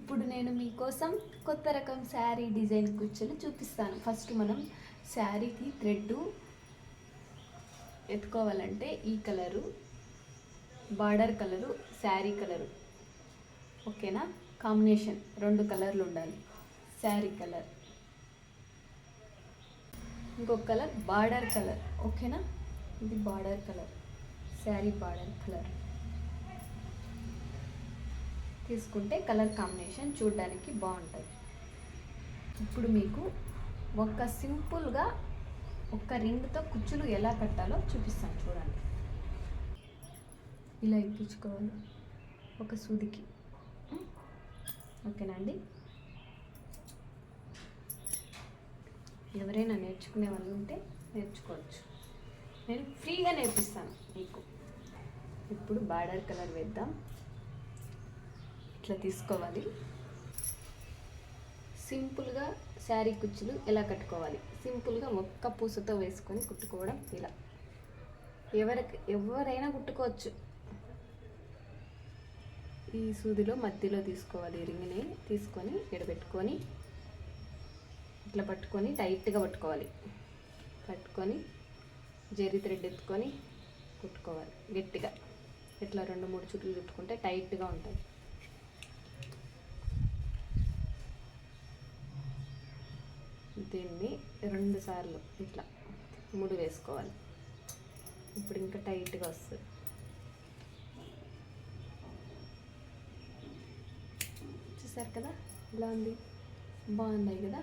ఇప్పుడు నేను మీకోసం కొత్త రకం శారీ డిజైన్ కుచ్చులు చూపిస్తాను. ఫస్ట్ మనం శారీకి థ్రెడ్ ఎత్తుకోవాలంటే ఈ colour, border colour, sari colour, ఓకేనా? కాంబినేషన్ 2 కలర్లు ఉండాలి. శారీ కలర్, ఇంకొక కలర్ బార్డర్ కలర్, ఓకేనా? ఇది border colour, sari border colour తీసుకుంటే కలర్ కాంబినేషన్ చూడడానికి బాగుంటుంది. ఇప్పుడు మీకు ఒక సింపుల్గా ఒక రింగ్తో కుచ్చులు ఎలా కట్టాలో చూపిస్తాను, చూడండి. ఇలా ఎక్కించుకోవాలి ఒక సూదికి, ఓకేనా అండి? ఎవరైనా నేర్చుకునే వాళ్ళు ఉంటే నేర్చుకోవచ్చు, నేను ఫ్రీగా నేర్పిస్తాను మీకు. ఇప్పుడు బార్డర్ కలర్ వేద్దాం. ఇట్లా తీసుకోవాలి. సింపుల్గా శారీ కుచ్చులు ఎలా కట్టుకోవాలి, సింపుల్గా ఒక్క పూసతో వేసుకొని కుట్టుకోవడం ఇలా. ఎవరైనా కుట్టుకోవచ్చు. ఈ సూదిలో మధ్యలో తీసుకోవాలి, రింగ్ని తీసుకొని ఎడబెట్టుకొని ఇట్లా పట్టుకొని టైట్గా పట్టుకోవాలి. పట్టుకొని జరీ థ్రెడ్ ఎత్తుకొని కుట్టుకోవాలి గట్టిగా. ఇట్లా 2-3 చుట్లు చుట్టుకుంటే టైట్గా ఉంటుంది. దీన్ని 2 సార్లు ఇట్లా 3 వేసుకోవాలి. ఇప్పుడు ఇంకా టైట్గా వస్తుంది. చూసారు కదా ఇలా ఉంది, బాగున్నాయి కదా?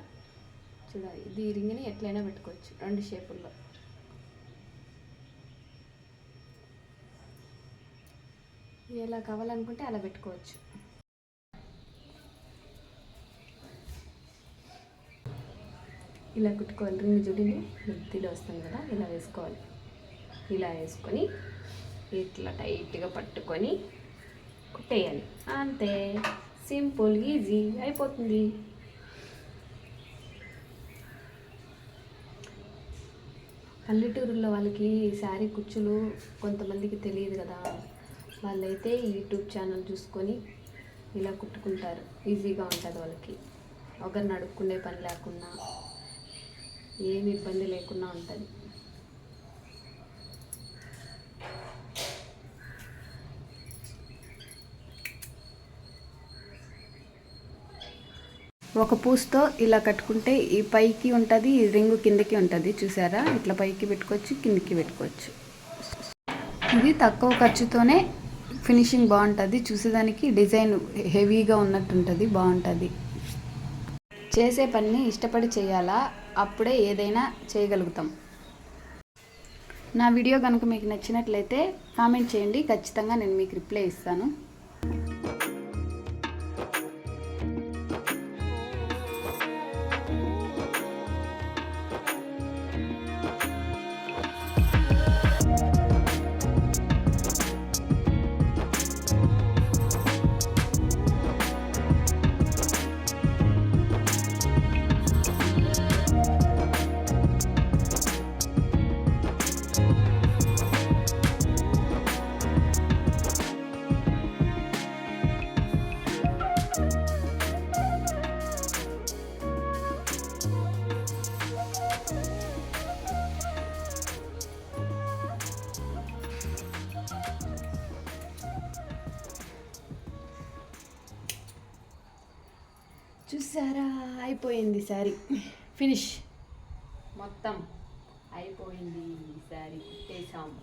చూడాలి. ఇది రింగ్ని ఎట్లయినా పెట్టుకోవచ్చు 2 షేపుల్లో. ఎలా కావాలనుకుంటే అలా పెట్టుకోవచ్చు. ఇలా కుట్టుకోవాలి. రింగ్ చూడండి మధ్యలో వస్తుంది కదా, ఇలా వేసుకోవాలి. ఇలా వేసుకొని ఇట్లా టైట్గా పట్టుకొని కుట్టేయాలి. అంతే, సింపుల్, ఈజీ అయిపోతుంది. పల్లెటూరులో వాళ్ళకి శారీ కుచ్చులు కొంతమందికి తెలియదు కదా, వాళ్ళైతే యూట్యూబ్ ఛానల్ చూసుకొని ఇలా కుట్టుకుంటారు. ఈజీగా ఉంటుంది వాళ్ళకి. ఒకరిని అడుక్కునే పని లేకుండా, ఏమి ఇబ్బంది లేకుండా ఉంటుంది. ఒక పూసతో ఇలా కట్టుకుంటే ఈ పైకి ఉంటుంది, ఈ రింగు కిందకి ఉంటుంది. చూసారా? ఇట్లా పైకి పెట్టుకోవచ్చు, కిందకి పెట్టుకోవచ్చు. ఇది తక్కువ ఖర్చుతోనే ఫినిషింగ్ బాగుంటుంది. చూసేదానికి డిజైన్ హెవీగా ఉన్నట్టు ఉంటుంది, బాగుంటుంది. చేసే పనిని ఇష్టపడి చేయాలా, అప్పుడే ఏదైనా చేయగలుగుతాం. నా వీడియో కనుక మీకు నచ్చినట్లయితే కామెంట్ చేయండి, ఖచ్చితంగా నేను మీకు రిప్లై ఇస్తాను. చూసారా? అయిపోయింది శారీ ఫినిష్. మొత్తం అయిపోయింది శారీ, కుట్టేసాము.